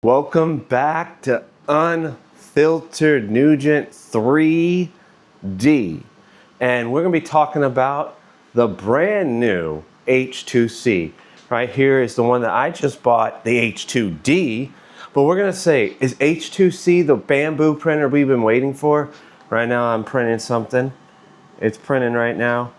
Welcome back to Unfiltered Nugent 3D. And we're going to be talking about the brand new H2C. Right here is the one that I just bought, the H2D. But we're going to say, is H2C the Bambu printer we've been waiting for? Right now I'm printing something. It's printing right now.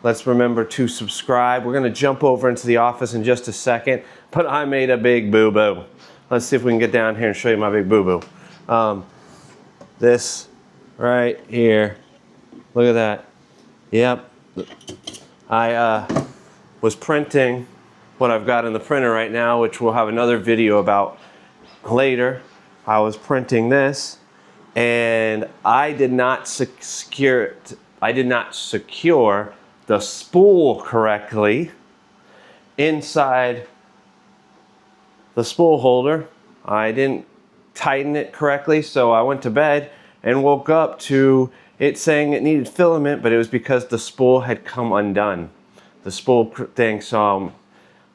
Let's remember to subscribe. We're going to jump over into the office in just a second, but I made a big boo-boo. Let's see if we can get down here and show you my big boo-boo. This right here. Look at that. Yep. I was printing what I've got in the printer right now, which we'll have another video about later. I was printing this, and I did not secure the spool correctly inside the spool holder. I didn't tighten it correctly, so I went to bed and woke up to it saying it needed filament, but it was because the spool had come undone. The spool thing, so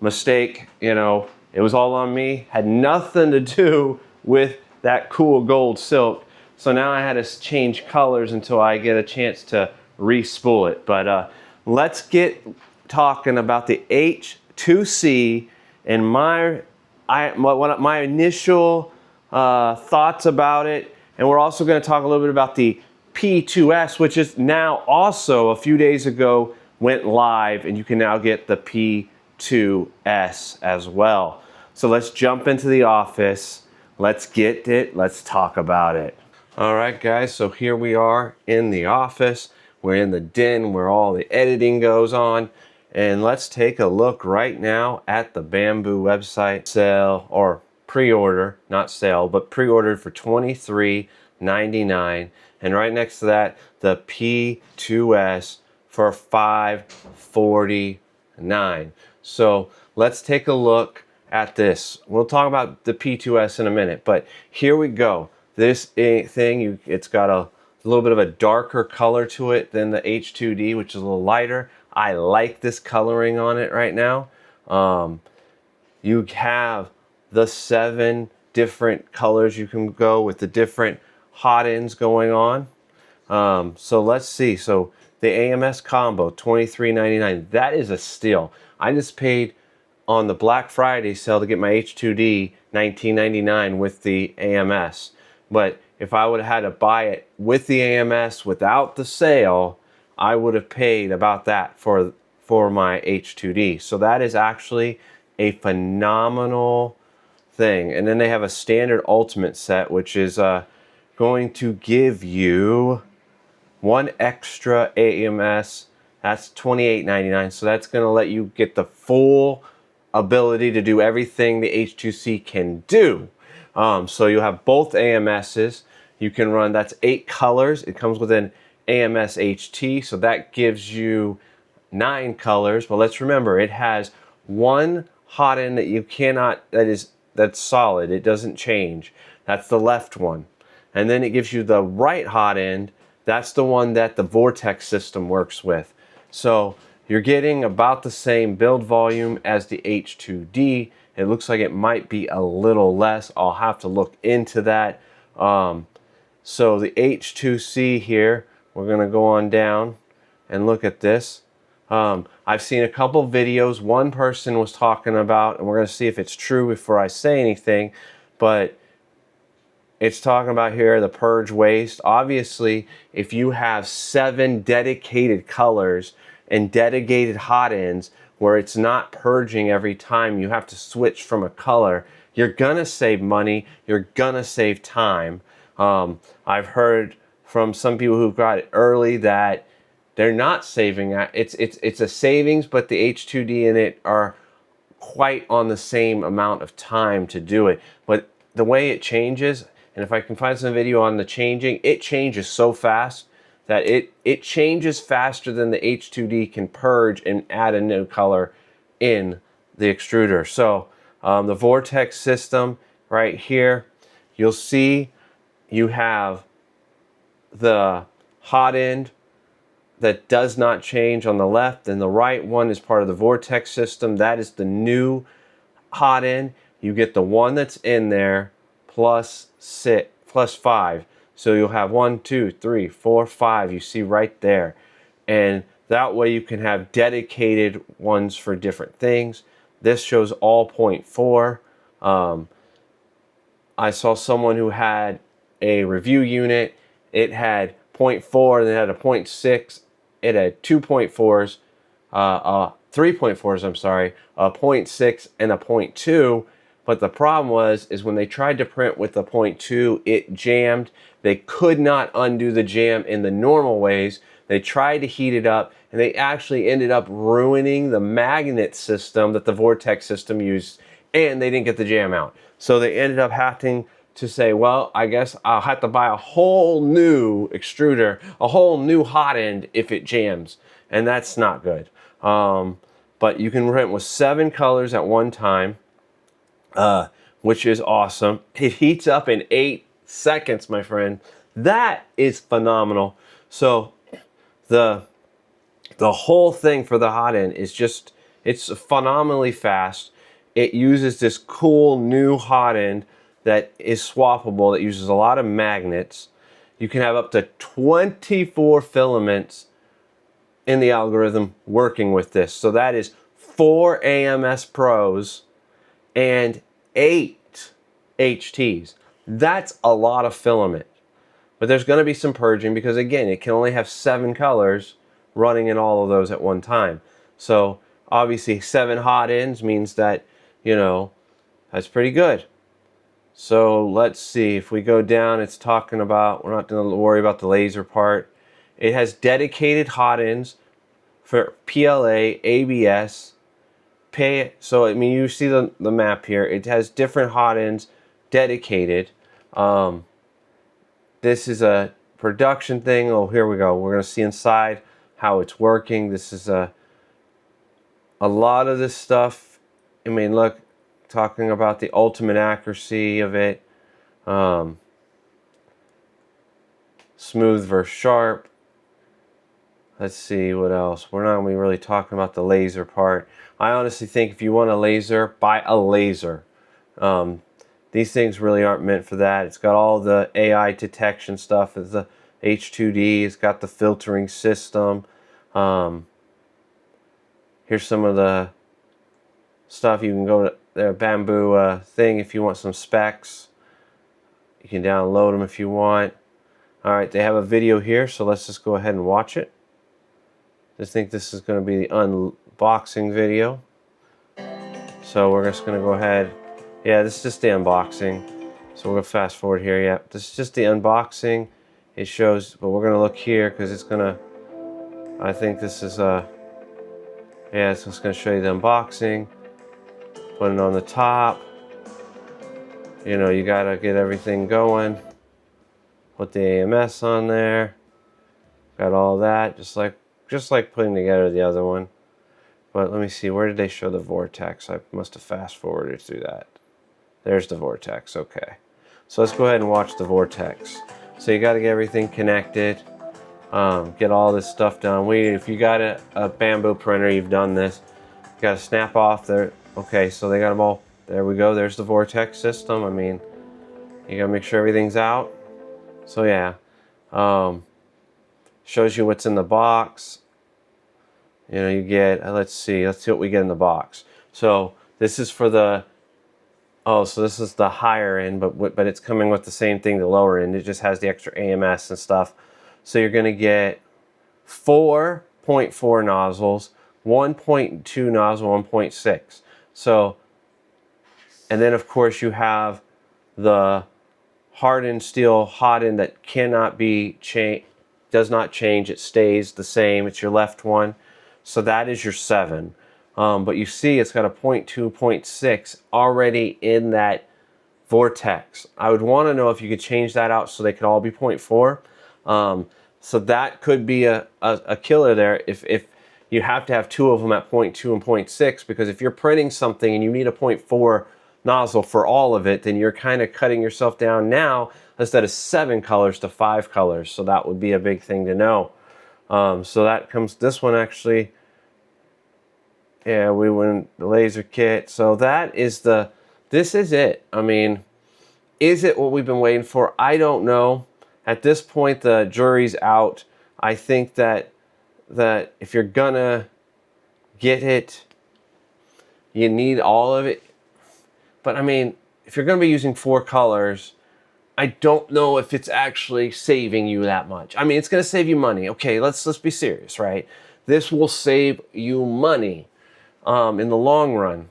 mistake, you know, it was all on me, had nothing to do with that cool gold silk. So now I had to change colors until I get a chance to re-spool it. But let's get talking about the H2C and my initial thoughts about it. And we're also going to talk a little bit about the P2S, which is now also a few days ago went live, and you can now get the P2S as well. So let's jump into the office. Let's get it. Let's talk about it. All right, guys. So here we are in the office. We're in the den where all the editing goes on. And let's take a look right now at the Bambu website. Sale or pre-order, not sale, but pre-ordered for $23.99. And right next to that, the P2S for $549. So let's take a look at this. We'll talk about the P2S in a minute, but here we go. This thing, it's got a little bit of a darker color to it than the H2D, which is a little lighter. I like this coloring on it right now. You have the 7 different colors you can go with, the different hot ends going on. So let's see. So the AMS combo, $23.99. That is a steal. I just paid on the Black Friday sale to get my H2D $19.99 with the AMS. But if I would have had to buy it with the AMS without the sale, I would have paid about that for my H2D. So that is actually a phenomenal thing. And then they have a standard ultimate set, which is going to give you 1 extra AMS. That's $28.99. So that's going to let you get the full ability to do everything the H2C can do. So you'll have both AMSs. You can run, that's 8 colors. It comes with an AMS HT, so that gives you 9 colors. But let's remember, it has 1 hot end that you cannot, that's solid. It doesn't change. That's the left one. And then it gives you the right hot end. That's the one that the Vortex system works with. So you're getting about the same build volume as the H2D. It looks like it might be a little less. I'll have to look into that. So the H2C here, we're going to go on down and look at this. I've seen a couple videos. One person was talking about, and we're going to see if it's true before I say anything, but it's talking about here the purge waste. Obviously, if you have 7 dedicated colors and dedicated hot ends where it's not purging every time you have to switch from a color, you're going to save money, you're going to save time. I've heard from some people who got it early that they're not saving that. It's a savings, but the H2D and it are quite on the same amount of time to do it. But the way it changes, and if I can find some video on the changing, it changes so fast that it changes faster than the H2D can purge and add a new color in the extruder. So the Vortex system right here, you'll see you have the hot end that does not change on the left, and the right one is part of the Vortex system. That is the new hot end. You get the one that's in there plus 6 plus 5. So you'll have 1, 2, 3, 4, 5. You see right there. And that way you can have dedicated ones for different things. This shows all 0.4. I saw someone who had a review unit. It had 0.4, and it had a 0.6. It had 2.4s, 3.4s, I'm sorry, a 0.6 and a 0.2. But the problem was, is when they tried to print with the 0.2, it jammed. They could not undo the jam in the normal ways. They tried to heat it up, and they actually ended up ruining the magnet system that the Vortex system used, and they didn't get the jam out. So they ended up having to say, well, I guess I'll have to buy a whole new extruder, a whole new hot end if it jams, and that's not good. But you can print with 7 colors at one time, which is awesome. It heats up in 8 seconds, my friend. That is phenomenal. So the whole thing for the hot end is just, it's phenomenally fast. It uses this cool new hot end that is swappable, that uses a lot of magnets. You can have up to 24 filaments in the algorithm working with this. So that is 4 AMS Pros and 8 HTs. That's a lot of filament. But there's going to be some purging because, again, it can only have 7 colors running in all of those at one time. So obviously 7 hot ends means that, you know, that's pretty good. So let's see, if we go down, it's talking about, we're not going to worry about the laser part. It has dedicated hot ends for PLA, ABS, pay. So I mean, you see the map here. It has different hot ends dedicated. This is a production thing. Oh, here we go. We're going to see inside how it's working. This is a lot of this stuff. I mean, look, talking about the ultimate accuracy of it. Smooth versus sharp. Let's see what else. We're not going to be really talking about the laser part. I honestly think if you want a laser, buy a laser. These things really aren't meant for that. It's got all the AI detection stuff. It's the H2D. It's got the filtering system. Here's some of the stuff. You can go to their Bambu thing if you want some specs. You can download them if you want. Alright, they have a video here, so let's just go ahead and watch it. I think this is going to be the unboxing video. So we're just going to go ahead. Yeah, this is just the unboxing. So we're going to fast forward here. Yeah, this is just the unboxing. It shows, but we're going to look here because it's going to, I think this is yeah, so it's going to show you the unboxing. Put it on the top. You know, you got to get everything going. Put the AMS on there. Got all that, just like putting together the other one. But let me see, where did they show the vortex? I must have fast forwarded through that. There's the vortex, okay. So let's go ahead and watch the vortex. So you got to get everything connected, get all this stuff done. If you got a Bambu printer, you've done this. You got to snap off there. Okay, so they got them all. There we go. There's the vortex system. I mean, you got to make sure everything's out. So yeah, shows you what's in the box. You know, you get, let's see what we get in the box. So this is for the, oh, so this is the higher end, but it's coming with the same thing, the lower end. It just has the extra AMS and stuff. So you're going to get 4.4 nozzles, 1.2 nozzle, 1.6. So, and then of course you have the hardened steel hot end that cannot be changed, does not change, it stays the same. It's your left one. So that is your 7. But you see it's got a 0.2, 0.6 already in that vortex. I would want to know if you could change that out so they could all be 0.4. So that could be a killer there if you have to have 2 of them at 0.2 and 0.6, because if you're printing something and you need a 0.4 nozzle for all of it, then you're kind of cutting yourself down now instead of 7 colors to 5 colors. So that would be a big thing to know. So that comes, this one actually, yeah, we went the laser kit. So that is this is it. I mean, Is it what we've been waiting for? I don't know. At this point, the jury's out. I think that if you're gonna get it, you need all of it. But I mean, if you're gonna be using 4 colors, I don't know if it's actually saving you that much. I mean, it's gonna save you money. Okay, let's be serious, right? This will save you money in the long run.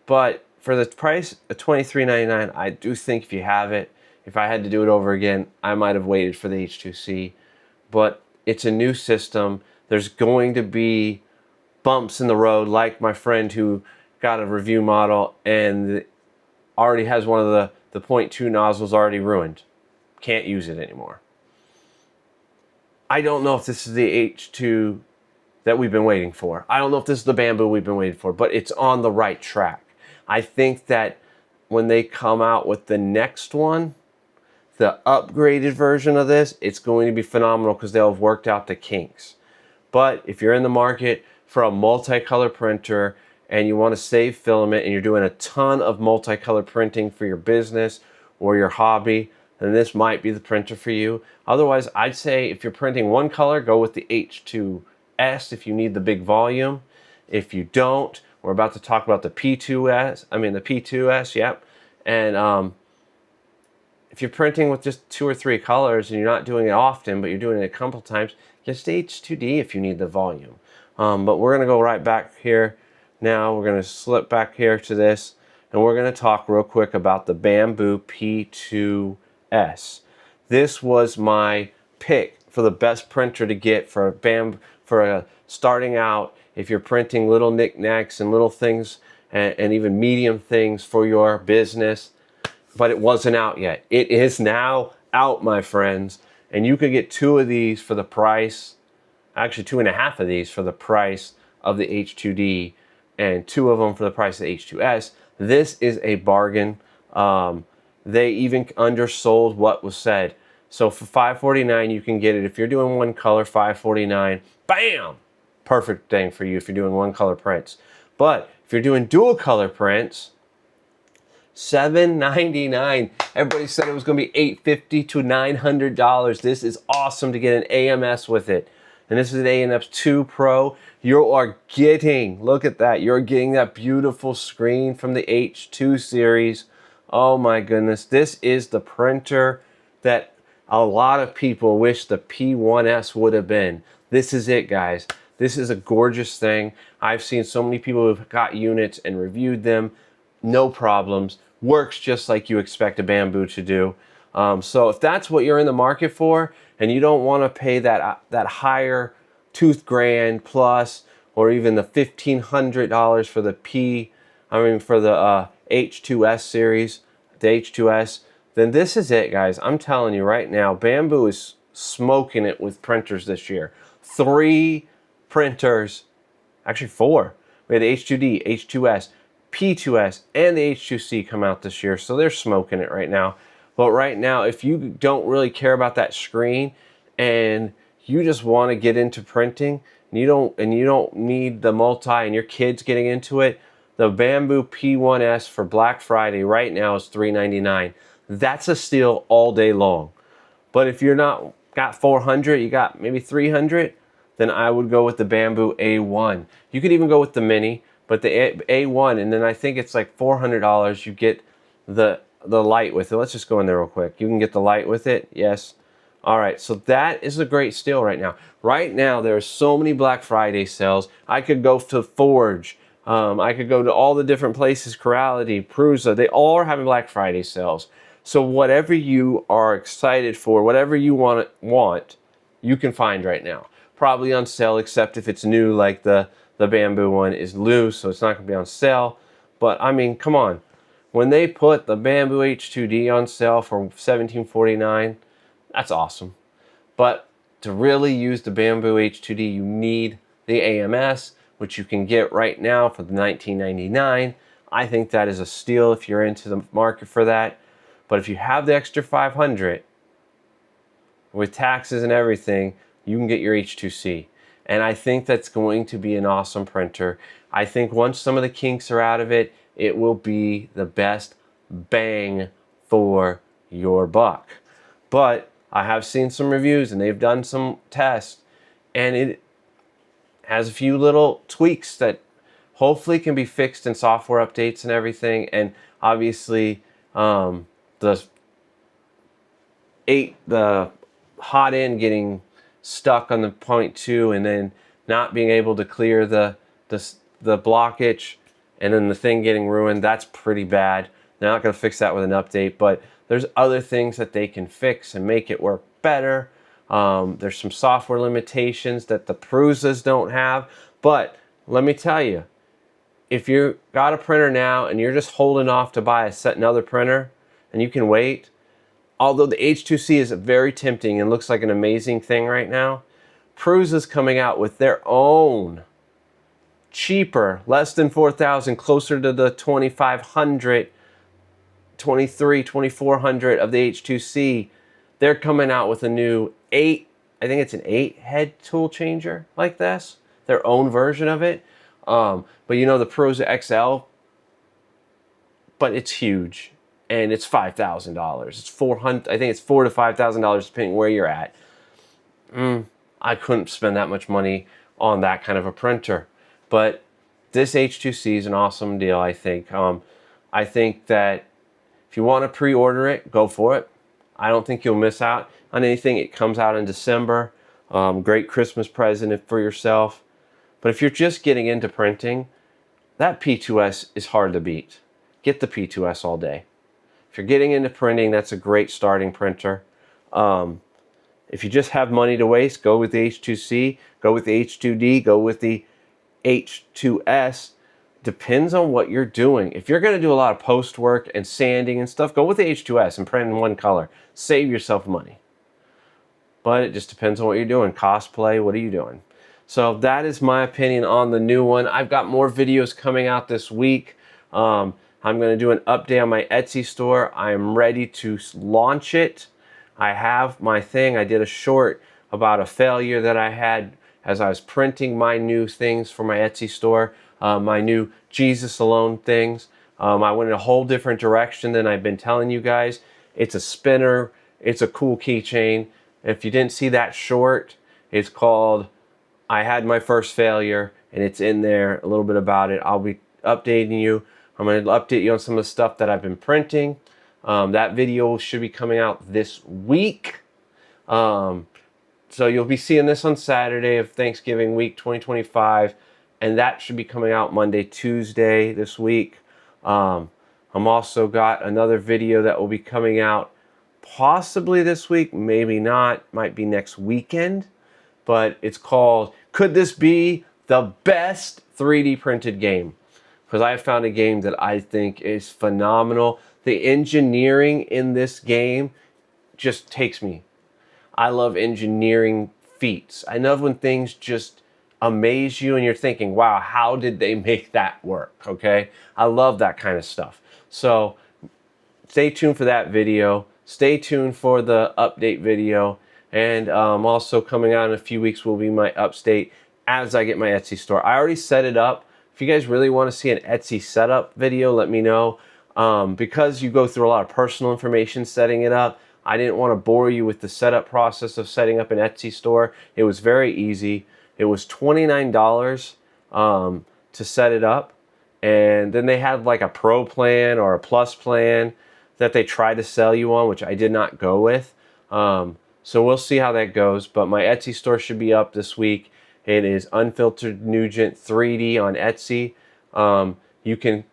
But for the price of $23.99, I do think if you have it, if I had to do it over again, I might have waited for the H2C. But it's a new system. There's going to be bumps in the road, like my friend who got a review model and already has one of the 0.2 nozzles already ruined. Can't use it anymore. I don't know if this is the H2 that we've been waiting for. I don't know if this is the Bambu we've been waiting for, but it's on the right track. I think that when they come out with the next one, the upgraded version of this, it's going to be phenomenal because they'll have worked out the kinks. But if you're in the market for a multicolor printer and you want to save filament and you're doing a ton of multicolor printing for your business or your hobby, then this might be the printer for you. Otherwise, I'd say if you're printing one color, go with the H2S if you need the big volume. If you don't, we're about to talk about the P2S, yep. And if you're printing with just 2 or 3 colors and you're not doing it often, but you're doing it a couple times, just H2D if you need the volume. But we're gonna go right back here now. We're gonna slip back here to this, and we're gonna talk real quick about the Bambu P2S. This was my pick for the best printer to get for starting out. If you're printing little knickknacks and little things and even medium things for your business, but it wasn't out yet. It is now out, my friends, and you could get 2 of these for the price, actually 2.5 of these for the price of the H2D, and 2 of them for the price of the H2S. This is a bargain. They even undersold what was said. So for $549, you can get it. If you're doing one color, $549, bam! Perfect thing for you if you're doing one color prints. But if you're doing dual color prints, $799. Everybody said it was going to be $850 to $900. This is awesome to get an AMS with it. And this is an AMS 2 Pro. You are getting, look at that, you're getting that beautiful screen from the H2 series. Oh my goodness, this is the printer that a lot of people wish the P1S would have been. This is it, guys. This is a gorgeous thing. I've seen so many people who've got units and reviewed them. No problems. Works just like you expect a Bambu to do. So if that's what you're in the market for, and you don't want to pay that higher $2,000 plus, or even the $1,500 for the H2S series, the H2S, then this is it, guys. I'm telling you right now, Bambu is smoking it with printers this year. 3 printers, actually 4. We had the H2D, H2S, P2S, and the H2C come out this year, so they're smoking it right now. But right now, if you don't really care about that screen and you just want to get into printing and you don't need the multi and your kids getting into it, the Bambu P1S for Black Friday right now is $399. That's a steal all day long. But if you're not got 400, you got maybe 300, then I would go with the Bambu A1. You could even go with the Mini, but the A1, and then I think it's like $400. You get the light with it. Let's just go in there real quick. You can get the light with it. Yes. All right. So that is a great steal right now. Right now, there are so many Black Friday sales. I could go to Forge. I could go to all the different places, Corality, Prusa. They all are having Black Friday sales. So whatever you are excited for, whatever you want, you can find right now. Probably on sale, except if it's new, like the Bambu one is loose, so it's not going to be on sale. But I mean, come on. When they put the Bambu H2D on sale for $1749, that's awesome. But to really use the Bambu H2D, you need the AMS, which you can get right now for the $19.99. I think that is a steal if you're into the market for that. But if you have the extra $500, with taxes and everything, you can get your H2C. And I think that's going to be an awesome printer. I think once some of the kinks are out of it, it will be the best bang for your buck. But I have seen some reviews and they've done some tests, and it has a few little tweaks that hopefully can be fixed in software updates and everything. And obviously, the hot end getting stuck on the 0.2 and then not being able to clear the blockage, and then the thing getting ruined. That's pretty bad. They're not going to fix that with an update, but there's other things that they can fix and make it work better. There's some software limitations that the Pruzas don't have. But let me tell you, if you got a printer now and you're just holding off to buy another printer and you can wait, although the H2C is very tempting and looks like an amazing thing right now, Prusa's coming out with their own cheaper, less than 4,000, closer to the 2,500, 2,400 of the H2C. They're coming out with a new 8, I think it's an 8 head tool changer like this, their own version of it. But you know, the Prusa XL, but it's huge and it's $5,000. It's $400. I think it's $4,000 to $5,000 depending where you're at. I couldn't spend that much money on that kind of a printer. But this H2C is an awesome deal, I think. I think that if you want to pre-order it, go for it. I don't think you'll miss out on anything. It comes out in December. Great Christmas present for yourself. But if you're just getting into printing, that P2S is hard to beat. Get the P2S all day. If you're getting into printing, that's a great starting printer. If you just have money to waste, go with the H2C, go with the H2D, go with the H2S. Depends on what you're doing. If you're going to do a lot of post work and sanding and stuff, go with the H2S and print in one color. Save yourself money. But it just depends on what you're doing. Cosplay, what are you doing? So that is my opinion on the new one. I've got more videos coming out this week. I'm going to do an update on my Etsy store. I am ready to launch it. I have my thing. I did a short about a failure that I had as I was printing my new things for my Etsy store, my new Jesus Alone things. I went in a whole different direction than I've been telling you guys. It's a spinner. It's a cool keychain. If you didn't see that short, it's called I Had My First Failure, and it's in there, a little bit about it. I'll be updating you. I'm going to update you on some of the stuff that I've been printing. That video should be coming out this week. So you'll be seeing this on Saturday of Thanksgiving week 2025, and that should be coming out Monday, Tuesday this week. I'm also got another video that will be coming out possibly this week, maybe not, might be next weekend, but it's called Could This Be the Best 3D Printed Game? Because I have found a game that I think is phenomenal. The engineering in this game just takes me. I love engineering feats. I love when things just amaze you and you're thinking, wow, how did they make that work? Okay, I love that kind of stuff. So stay tuned for that video. Stay tuned for the update video. And also coming out in a few weeks will be my update as I get my Etsy store. I already set it up. If you guys really want to see an Etsy setup video, let me know. Because you go through a lot of personal information setting it up, I didn't want to bore you with the setup process of setting up an Etsy store. It was very easy. It was $29 to set it up. And then they had like a pro plan or a plus plan that they tried to sell you on, which I did not go with. So we'll see how that goes. But my Etsy store should be up this week. It is Unfiltered Nugent 3D on Etsy. You can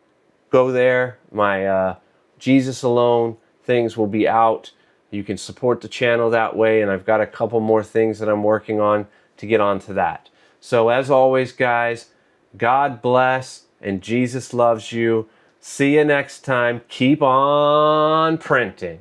go there. My Jesus Alone things will be out. You can support the channel that way, and I've got a couple more things that I'm working on to get onto that. So as always, guys, God bless and Jesus loves you. See you next time. Keep on printing.